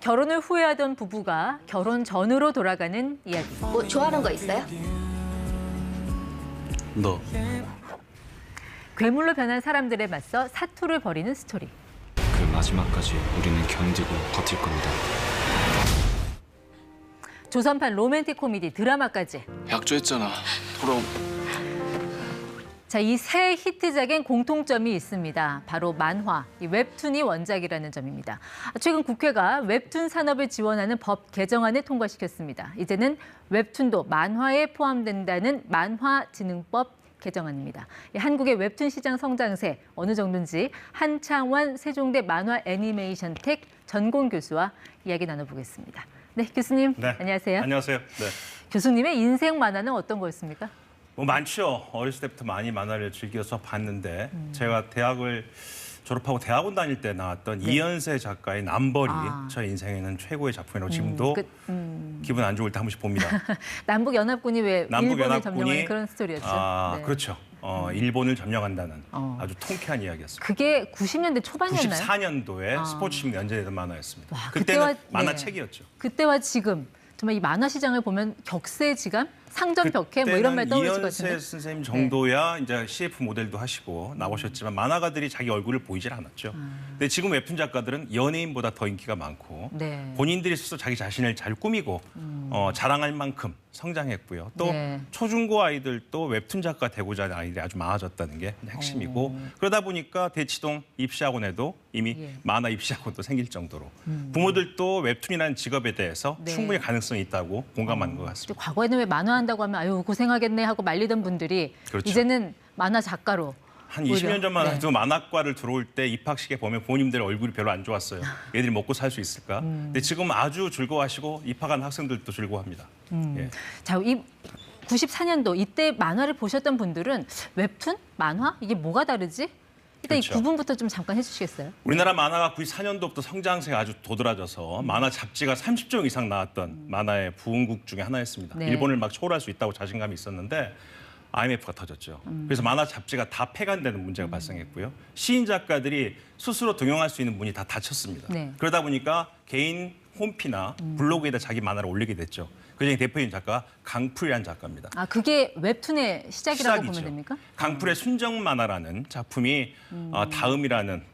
결혼을 후회하던 부부가 결혼 전으로 돌아가는 이야기. 뭐 좋아하는 거 있어요? 너 괴물로 변한 사람들에 맞서 사투를 벌이는 스토리. 그 마지막까지 우리는 견디고 버틸 겁니다. 조선판 로맨틱 코미디 드라마까지. 약조했잖아. 돌아오. 자, 이 새 히트작엔 공통점이 있습니다. 바로 만화, 이 웹툰이 원작이라는 점입니다. 최근 국회가 웹툰 산업을 지원하는 법 개정안을 통과시켰습니다. 이제는 웹툰도 만화에 포함된다는 만화진흥법 개정안입니다. 한국의 웹툰 시장 성장세 어느 정도인지 한창원 세종대 만화 애니메이션 텍 전공 교수와 이야기 나눠보겠습니다. 네, 교수님. 네. 안녕하세요. 안녕하세요. 네. 교수님의 인생 만화는 어떤 거였습니까? 뭐 많죠. 어렸을 때부터 많이 만화를 즐겨서 봤는데 제가 대학을 졸업하고 대학원 다닐 때 나왔던 이연세 작가의 남벌이 저 인생에는 최고의 작품이라고 지금도 기분 안 좋을 때 한 번씩 봅니다. 남북연합군이 왜 일본을 남북연합군이 점령하는 그런 스토리였죠. 네. 그렇죠. 일본을 점령한다는 아주 통쾌한 이야기였습니다. 그게 90년대 초반이었나요? 94년도에 스포츠신문 연재되던 만화였습니다. 와, 그때는 그때와- 만화책이었죠. 그때와 지금 정말 이 만화 시장을 보면 격세지감, 상전벽해 뭐 이런 말 떠오르실 것 이연세 같은데. 선생님 정도야 이제 CF 모델도 하시고 나오셨지만 만화가들이 자기 얼굴을 보이질 않았죠. 근데 지금 웹툰 작가들은 연예인보다 더 인기가 많고 네. 본인들이 스스로 자기 자신을 잘 꾸미고 자랑할 만큼 성장했고요. 또 네. 초중고 아이들도 웹툰 작가 되고자 하는 아이들이 아주 많아졌다는 게 핵심이고 그러다 보니까 대치동 입시학원에도 이미 예. 만화 입시학원도 생길 정도로 부모들도 웹툰이라는 직업에 대해서 네. 충분히 가능성이 있다고 공감하는 것 같습니다. 과거에는 왜 만화한다고 하면 아유 고생하겠네 하고 말리던 분들이 그렇죠. 이제는 만화 작가로 한 오히려, 20년 전만 네. 해도 만화과를 들어올 때 입학식에 보면 부모님들 얼굴이 별로 안 좋았어요. 애들이 먹고 살 수 있을까? 근데 지금 아주 즐거워하시고 입학한 학생들도 즐거워합니다. 예. 자, 이 94년도 이때 만화를 보셨던 분들은 웹툰, 만화 이게 뭐가 다르지? 일단 그렇죠. 이 구분부터 좀 잠깐 해주시겠어요? 우리나라 만화가 94년도부터 성장세가 아주 도드라져서 만화 잡지가 30종 이상 나왔던 만화의 부흥국 중에 하나였습니다. 네. 일본을 막 초월할 수 있다고 자신감이 있었는데 IMF가 터졌죠. 그래서 만화 잡지가 다 폐간되는 문제가 발생했고요. 시인 작가들이 스스로 등용할 수 있는 문이 다 닫혔습니다. 네. 그러다 보니까 개인 홈피나 블로그에다 자기 만화를 올리게 됐죠. 그중에 대표인 작가가 강풀이라는 작가입니다. 아, 그게 웹툰의 시작이라고 시작이죠. 보면 됩니까? 강풀의 순정 만화라는 작품이 다음이라는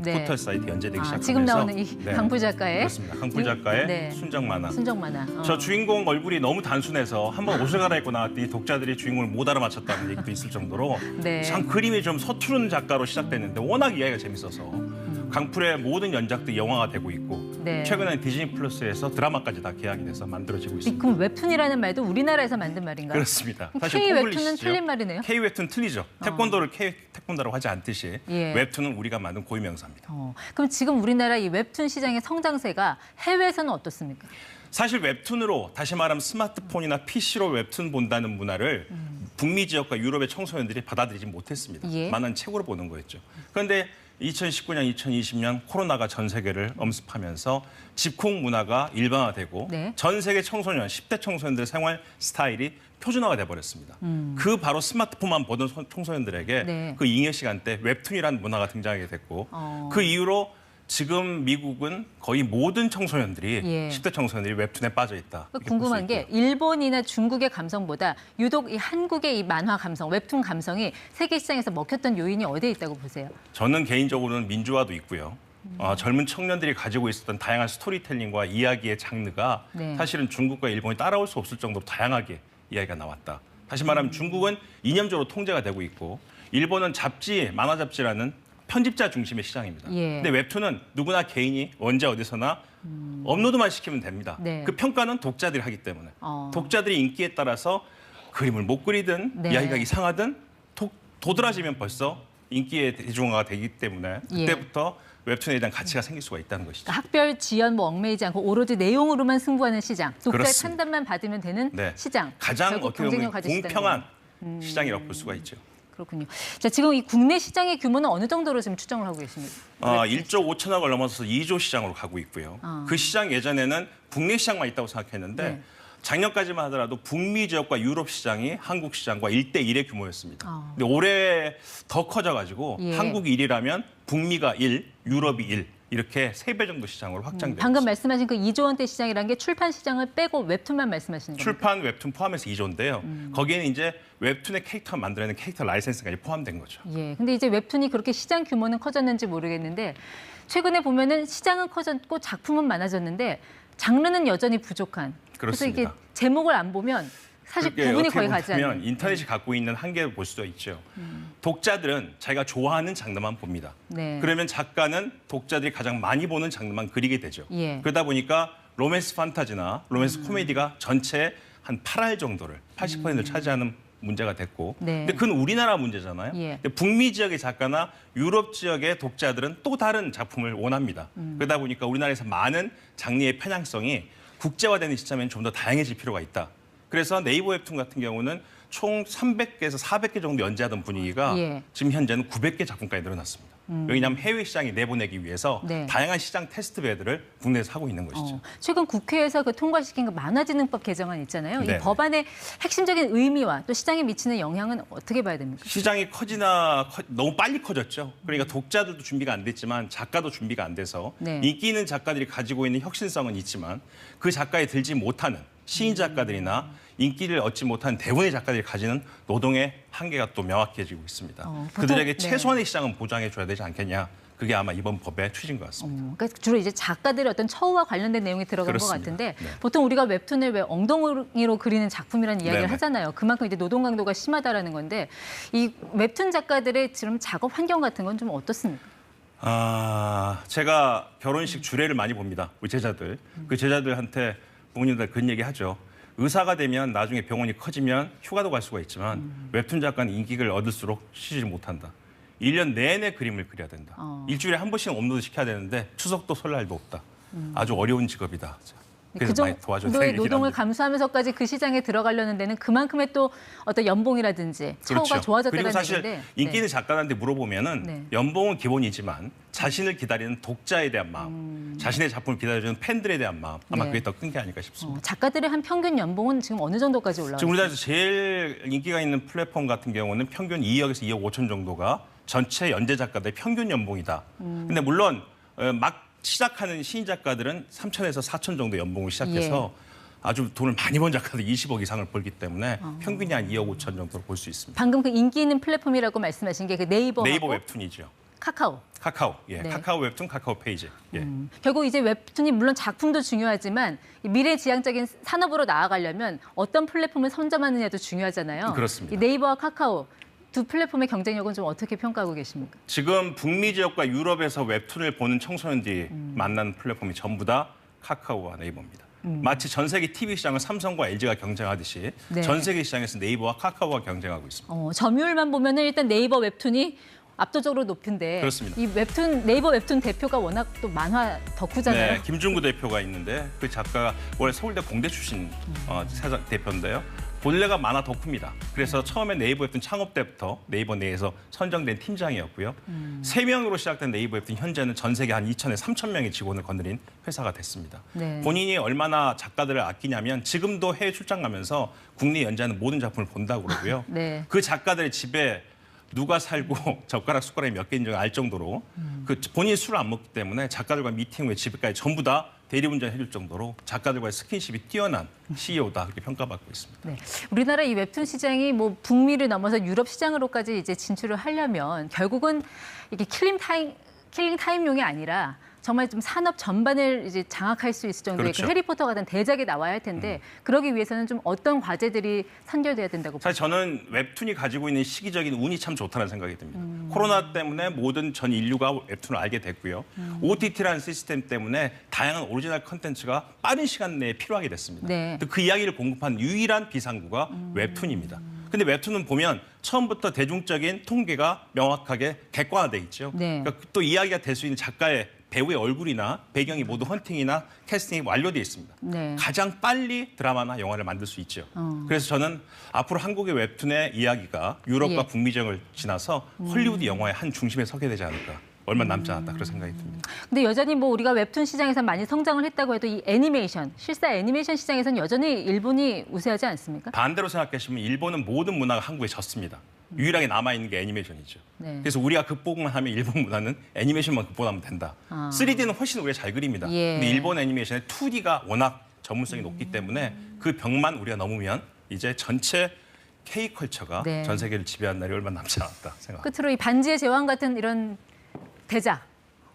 네. 포털 사이트에 연재되기 시작하면서 지금 나오는 이 강풀 작가의 그렇습니다. 강풀 작가의 네. 순정 만화. 순정 만화. 저 주인공 얼굴이 너무 단순해서 한번 옷을 갈아입고 나왔더니 독자들이 주인공을 못 알아맞혔다는 얘기도 있을 정도로 네. 참 그림이 좀 서투른 작가로 시작됐는데 워낙 이야기가 재밌어서 강풀의 모든 연작들이 영화가 되고 있고 네. 최근에 디즈니 플러스에서 드라마까지 다 계약이 돼서 만들어지고 있습니다. 그럼 웹툰이라는 말도 우리나라에서 만든 말인가요? 그렇습니다. K 웹툰은 포블리시죠. 틀린 말이네요. K 웹툰 틀리죠. 태권도를 K 태권도라고 하지 않듯이 예. 웹툰은 우리가 만든 고유명사입니다. 그럼 지금 우리나라 이 웹툰 시장의 성장세가 해외에서는 어떻습니까? 사실 웹툰으로 다시 말하면 스마트폰이나 PC로 웹툰 본다는 문화를 북미 지역과 유럽의 청소년들이 받아들이지 못했습니다. 예. 만화는 책으로 보는 거였죠. 그런데 2019년, 2020년 코로나가 전 세계를 엄습하면서 집콕 문화가 일반화되고 네. 전 세계 청소년, 10대 청소년들의 생활 스타일이 표준화가 돼버렸습니다. 그 바로 스마트폰만 보던 청소년들에게 네. 그 잉여 시간대 웹툰이라는 문화가 등장하게 됐고 그 이후로 지금 미국은 거의 모든 청소년들이 예. 10대 청소년들이 웹툰에 빠져 있다. 이렇게 궁금한 볼수 게 있고요. 일본이나 중국의 감성보다 유독 이 한국의 이 만화 감성, 웹툰 감성이 세계 시장에서 먹혔던 요인이 어디에 있다고 보세요? 저는 개인적으로는 민주화도 있고요. 젊은 청년들이 가지고 있었던 다양한 스토리텔링과 이야기의 장르가 네. 사실은 중국과 일본이 따라올 수 없을 정도로 다양하게 이야기가 나왔다. 다시 말하면 중국은 이념적으로 통제가 되고 있고 일본은 잡지, 만화 잡지라는 편집자 중심의 시장입니다. 예. 근데 웹툰은 누구나 개인이 언제 어디서나 업로드만 시키면 됩니다. 네. 그 평가는 독자들이 하기 때문에 독자들이 인기에 따라서 그림을 못 그리든 네. 이야기가 이상하든 도드라지면 벌써 인기의 대중화가 되기 때문에 예. 그때부터 웹툰에 대한 가치가 생길 수가 있다는 것이죠. 그러니까 학별 지연 뭐 얽매이지 않고 오로지 내용으로만 승부하는 시장, 독자의 그렇습니다. 판단만 받으면 되는 네. 시장. 가장 결국 어떻게 보면 경쟁력 가진 공평한 시장이네요. 시장이라고 볼 수가 있죠. 그렇군요. 자, 지금 이 국내 시장의 규모는 어느 정도로 지금 추정을 하고 계십니까? 1조 5천억을 넘어서서 2조 시장으로 가고 있고요. 그 시장 예전에는 국내 시장만 있다고 생각했는데 네. 작년까지만 하더라도 북미 지역과 유럽 시장이 한국 시장과 1대1의 규모였습니다. 근데 올해 더 커져가지고 예. 한국이 1이라면 북미가 1, 유럽이 1. 이렇게 3배 정도 시장으로 확장되고 방금 있습니다. 말씀하신 그 2조 원대 시장이라는 게 출판 시장을 빼고 웹툰만 말씀하시는 겁니까? 출판 웹툰 포함해서 2조인데요. 거기에는 이제 웹툰의 캐릭터 만들어내는 캐릭터 라이센스까지 포함된 거죠. 예. 근데 이제 웹툰이 그렇게 시장 규모는 커졌는지 모르겠는데 최근에 보면은 시장은 커졌고 작품은 많아졌는데 장르는 여전히 부족한. 그래서 이게 그렇습니다. 제목을 안 보면 사실 그게 구분이 어떻게 거의 가지 보면 않는. 인터넷이 갖고 있는 한계를 볼 수도 있죠. 독자들은 자기가 좋아하는 장르만 봅니다. 네. 그러면 작가는 독자들이 가장 많이 보는 장르만 그리게 되죠. 예. 그러다 보니까 로맨스 판타지나 로맨스 코미디가 전체 한 8할 정도를 80%를 차지하는 문제가 됐고 네. 근데 그건 우리나라 문제잖아요. 예. 근데 북미 지역의 작가나 유럽 지역의 독자들은 또 다른 작품을 원합니다. 그러다 보니까 우리나라에서 많은 장르의 편향성이 국제화되는 시점에는 좀 더 다양해질 필요가 있다. 그래서 네이버 웹툰 같은 경우는 총 300개에서 400개 정도 연재하던 분위기가 예. 지금 현재는 900개 작품까지 늘어났습니다. 왜냐하면 해외 시장에 내보내기 위해서 네. 다양한 시장 테스트 배들을 국내에서 하고 있는 것이죠. 최근 국회에서 그 통과시킨 그 만화진흥법 개정안 있잖아요. 이 네. 법안의 핵심적인 의미와 또 시장에 미치는 영향은 어떻게 봐야 됩니까? 시장이 너무 빨리 커졌죠. 그러니까 독자들도 준비가 안 됐지만 작가도 준비가 안 돼서 네. 인기 있는 작가들이 가지고 있는 혁신성은 있지만 그 작가에 들지 못하는 시인 작가들이나 인기를 얻지 못한 대부분의 작가들이 가지는 노동의 한계가 또 명확해지고 있습니다. 보통, 그들에게 네. 최소한의 시장은 보장해 줘야 되지 않겠냐. 그게 아마 이번 법의 취지인 것 같습니다. 그러니까 주로 이제 작가들의 어떤 처우와 관련된 내용이 들어간 그렇습니다. 것 같은데 네. 보통 우리가 웹툰을 왜 엉덩이로 그리는 작품이라는 이야기를 네네. 하잖아요. 그만큼 이제 노동 강도가 심하다라는 건데 이 웹툰 작가들의 지금 작업 환경 같은 건 좀 어떻습니까? 제가 결혼식 주례를 많이 봅니다. 우리 제자들. 그 제자들한테 부모님들 그런 얘기 하죠. 의사가 되면 나중에 병원이 커지면 휴가도 갈 수가 있지만 웹툰 작가는 인기를 얻을수록 쉬지 못한다. 1년 내내 그림을 그려야 된다. 일주일에 한 번씩은 업로드 시켜야 되는데 추석도 설날도 없다. 아주 어려운 직업이다. 그래서 많이 도와줘야 정도의 되긴 노동을 합니다. 감수하면서까지 그 시장에 들어가려는 데는 그만큼의 또 어떤 연봉이라든지 처우가 좋아졌다는 그리고 사실 얘기인데 인기 있는 작가들한테 물어보면은 네. 연봉은 기본이지만 자신을 기다리는 독자에 대한 마음, 자신의 작품을 기다려주는 팬들에 대한 마음 아마 네. 그게 더 큰 게 아닐까 싶습니다. 작가들의 한 평균 연봉은 지금 어느 정도까지 올라가요? 지금 우리나라에서 제일 인기가 있는 플랫폼 같은 경우는 평균 2억에서 2억 5천 정도가 전체 연재 작가들의 평균 연봉이다. 근데 물론 막 시작하는 시인 작가들은 3천에서 4천 정도 연봉을 시작해서 아주 돈을 많이 번 작가들 20억 이상을 벌기 때문에 평균이 한 2억 5천 정도로 볼 수 있습니다. 방금 그 인기 있는 플랫폼이라고 말씀하신 게 그 네이버 웹툰이죠. 카카오. 카카오, 네. 카카오 웹툰, 카카오 페이지. 결국 이제 웹툰이 물론 작품도 중요하지만 이 미래지향적인 산업으로 나아가려면 어떤 플랫폼을 선점하느냐도 중요하잖아요. 그렇습니다. 이 네이버와 카카오 두 플랫폼의 경쟁력은 좀 어떻게 평가하고 계십니까? 지금 북미 지역과 유럽에서 웹툰을 보는 청소년들이 만나는 플랫폼이 전부 다 카카오와 네이버입니다. 마치 전 세계 TV 시장을 삼성과 LG가 경쟁하듯이 네. 전 세계 시장에서 네이버와 카카오가 경쟁하고 있습니다. 점유율만 보면은 일단 네이버 웹툰이 압도적으로 높은데 그렇습니다. 이 네이버 웹툰 대표가 워낙 또 만화 덕후잖아요. 네, 김중구 대표가 있는데 그 작가가 원래 서울대 공대 출신 대표인데요. 본래가 만화 덕후입니다. 그래서 처음에 네이버 웹툰 창업 때부터 네이버 내에서 선정된 팀장이었고요. 3명으로 시작된 네이버 웹툰 현재는 전 세계 한 2천에서 3천 명의 직원을 거느린 회사가 됐습니다. 네. 본인이 얼마나 작가들을 아끼냐면 지금도 해외 출장 가면서 국내 연재하는 모든 작품을 본다고 그러고요. 네. 그 작가들의 집에 누가 살고 젓가락 숟가락이 몇 개인지 알 정도로 그 본인이 술을 안 먹기 때문에 작가들과 미팅 후에 집에까지 전부 다 대리운전 해줄 정도로 작가들과의 스킨십이 뛰어난 CEO다 그렇게 평가받고 있습니다. 네. 우리나라 이 웹툰 시장이 뭐 북미를 넘어서 유럽 시장으로까지 이제 진출을 하려면 결국은 이게 킬링 타임용이 아니라 정말 좀 산업 전반을 이제 장악할 수 있을 정도의 그렇죠. 그 해리포터 같은 대작이 나와야 할 텐데 그러기 위해서는 좀 어떤 과제들이 선결돼야 된다고 사실 저는 웹툰이 가지고 있는 시기적인 운이 참 좋다는 생각이 듭니다. 코로나 때문에 모든 전 인류가 웹툰을 알게 됐고요. OTT라는 시스템 때문에 다양한 오리지널 컨텐츠가 빠른 시간 내에 필요하게 됐습니다. 네. 그 이야기를 공급한 유일한 비상구가 웹툰입니다. 근데 웹툰은 보면 처음부터 대중적인 통계가 명확하게 객관화돼 있죠. 네. 그러니까 또 이야기가 될 수 있는 작가의 배우의 얼굴이나 배경이 모두 헌팅이나 캐스팅이 완료되어 있습니다. 네. 가장 빨리 드라마나 영화를 만들 수 있죠. 그래서 저는 앞으로 한국의 웹툰의 이야기가 유럽과 예. 북미 지역을 지나서 헐리우드 영화의 한 중심에 서게 되지 않을까. 얼마 남지 않았다 그런 생각이 듭니다. 근데 여전히 뭐 우리가 웹툰 시장에서 많이 성장을 했다고 해도 이 애니메이션, 실사 애니메이션 시장에서는 여전히 일본이 우세하지 않습니까? 반대로 생각하시면 일본은 모든 문화가 한국에 졌습니다. 유일하게 남아있는 게 애니메이션이죠. 네. 그래서 우리가 극복만 하면 일본 문화는 애니메이션만 극복하면 된다. 3D는 훨씬 우리가 잘 그립니다. 예. 근데 일본 애니메이션의 2D가 워낙 전문성이 높기 때문에 그 벽만 우리가 넘으면 이제 전체 K컬처가 네. 전 세계를 지배한 날이 얼마 남지 않았다 생각합니다. 끝으로 이 반지의 제왕 같은 이런 대작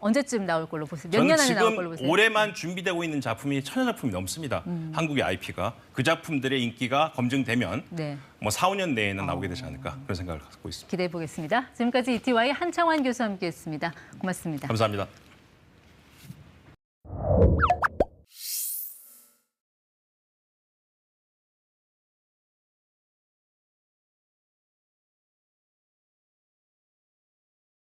언제쯤 나올 걸로 보세요? 몇 저는 년 안에 나올 걸로 지금 보세요? 올해만 준비되고 있는 작품이 1000여 작품이 넘습니다. 한국의 IP가. 그 작품들의 인기가 검증되면 네. 뭐 4, 5년 내에는 나오게 되지 않을까 그런 생각을 갖고 있습니다. 기대해 보겠습니다. 지금까지 ETY 한창환 교수와 함께했습니다. 고맙습니다. 감사합니다.